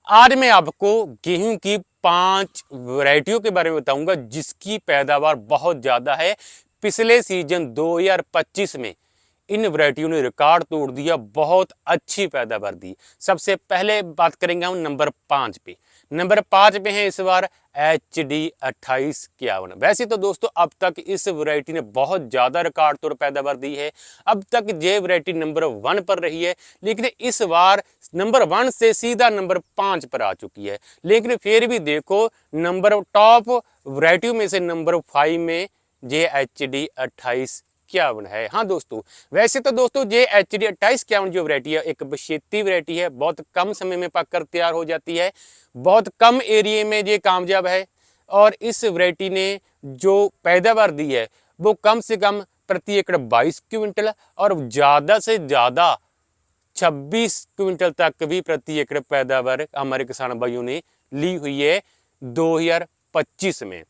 आज मैं आपको गेहूं की 5 वैरायटियों के बारे में बताऊंगा जिसकी पैदावार बहुत ज़्यादा है। पिछले सीजन 2025 में इन वैरायटियों ने रिकॉर्ड तोड़ दिया, बहुत अच्छी पैदावार दी। सबसे पहले बात करेंगे हम नंबर 5 पे। नंबर 5 पे है इस बार HD 2851। वैसे तो दोस्तों अब तक इस वैरायटी ने बहुत ज़्यादा रिकॉर्ड तोड़ पैदावार दी है। अब तक ये वैरायटी नंबर 1 पर रही है, लेकिन इस बार नंबर 1 से सीधा नंबर 5 पर आ चुकी है। लेकिन फिर भी देखो, नंबर टॉप वैरायटियों में से नंबर 5 में ये HD 2851 है। हाँ दोस्तों, वैसे तो दोस्तों ये HD 2851 जो वैरायटी है एक बछेती वैरायटी है, बहुत कम समय में पककर तैयार हो जाती है, बहुत कम एरिया में ये कामयाब है। और इस वैरायटी ने जो पैदावार दी है वो कम से कम प्रति एकड़ 22 क्विंटल और ज़्यादा से ज़्यादा 26 क्विंटल तक भी प्रति एकड़ पैदावार हमारे किसान भाइयों ने ली हुई है 2025 में।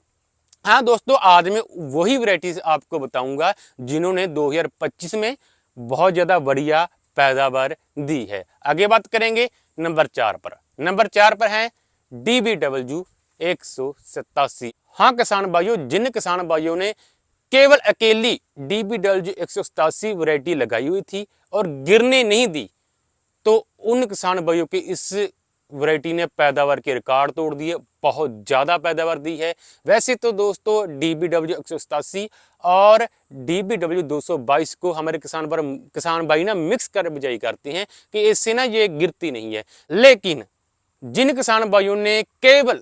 हाँ दोस्तों, आज मैं वही वैरायटीज आपको बताऊंगा जिन्होंने 2025 में बहुत ज़्यादा बढ़िया पैदावार दी है। आगे बात करेंगे नंबर 4 पर। नंबर 4 पर है DBW 187। हाँ किसान भाइयों, जिन किसान भाइयों ने केवल अकेली DBW 187 वैरायटी लगाई हुई थी और गिरने नहीं दी, तो उन किसान भाइयों के इस वैरायटी ने पैदावार के रिकॉर्ड तोड़ दिए, बहुत ज़्यादा पैदावार दी है। वैसे तो दोस्तों DBW 187 और DBW 222 को हमारे किसान भाई ना मिक्स कर बिजाई करते हैं कि इससे ना ये गिरती नहीं है। लेकिन जिन किसान भाइयों ने केवल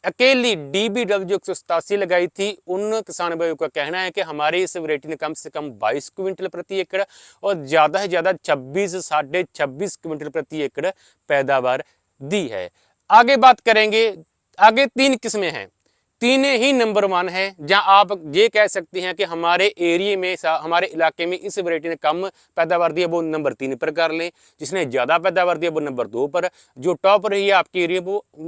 अकेली DBW 187 लगाई थी, उन किसान भाइयों का कहना है कि हमारी इस वैरायटी ने कम से कम 22 क्विंटल प्रति एकड़ और ज़्यादा से ज़्यादा 26 साढ़े 26 क्विंटल प्रति एकड़ पैदावार दी है। आगे बात करेंगे, आगे 3 किस्में हैं, तीनों ही नंबर 1 है। जहां आप ये कह सकते हैं कि हमारे एरिया में, हमारे इलाके में इस वैरायटी ने कम पैदावार दी है, वो नंबर 3 पर कर लें। जिसने ज़्यादा पैदावार दी है वो नंबर 2 पर, जो टॉप रही है आपके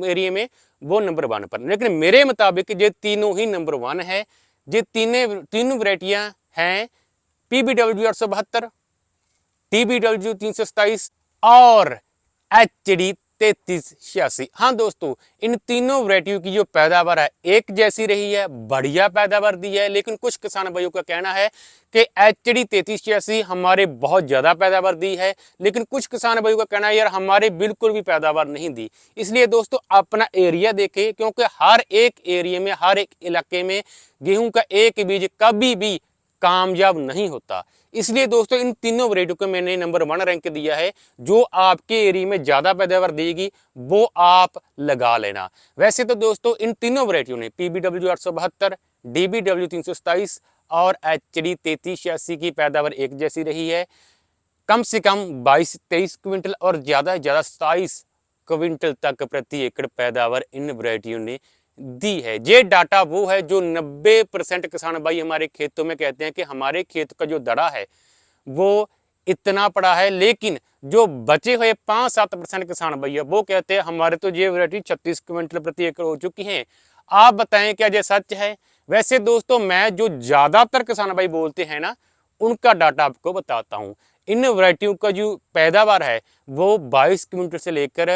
एरिया में वो नंबर 1 पर। लेकिन मेरे मुताबिक ये तीनों ही नंबर 1 है। ये तीनों वैरायटियाँ हैं PBW 872, TBW 327 और HD 3386। हाँ दोस्तों, इन तीनों वैरायटियों की जो पैदावार है एक जैसी रही है, बढ़िया पैदावार दी है। लेकिन कुछ किसान भाइयों का कहना है कि HD 3386 हमारे बहुत ज़्यादा पैदावार दी है, लेकिन कुछ किसान भाइयों का कहना है यार हमारे बिल्कुल भी पैदावार नहीं दी। इसलिए दोस्तों अपना एरिया देखें, क्योंकि हर एक एरिया में, हर एक इलाके में गेहूं का एक बीज कभी भी कामयाब नहीं होता। इसलिए दोस्तों इन तीनों वैरायटी को मैंने नंबर 1 रैंक दिया है। जो आपके एरिया में ज़्यादा पैदावार देगी वो आप लगा लेना। वैसे तो दोस्तों इन तीनों वैरायटियों ने PBW 872, DBW 327 और HD 3386 की पैदावार एक जैसी रही है। कम से कम 22-23 क्विंटल और ज़्यादा से ज़्यादा 27 क्विंटल तक प्रति एकड़ पैदावार इन वैरायटियों ने दी है। ये डाटा वो है जो 90% किसान भाई हमारे खेतों में कहते हैं कि हमारे खेत का जो दड़ा है वो इतना पड़ा है, लेकिन जो बचे हुए 5-7% किसान भाई है वो कहते हैं हमारे तो ये वैरायटी 36 क्विंटल प्रति एकड़ हो चुकी है। आप बताएं क्या ये सच है? वैसे दोस्तों मैं जो ज़्यादातर किसान भाई बोलते हैं ना, उनका डाटा आपको बताता हूँ। इन वैरायटियों का जो पैदावार है वो 22 क्विंटल से लेकर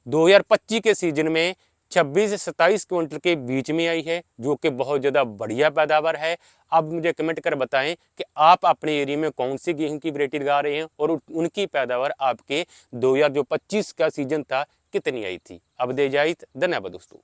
2025 के सीजन में 26 से 27 क्विंटल के बीच में आई है, जो कि बहुत ज़्यादा बढ़िया पैदावार है। अब मुझे कमेंट कर बताएं कि आप अपने एरिया में कौन सी गेहूं की वैरायटी लगा रहे हैं और उनकी पैदावार आपके 2025 का सीजन था कितनी आई थी। अब दे इजाज़त, धन्यवाद दोस्तों।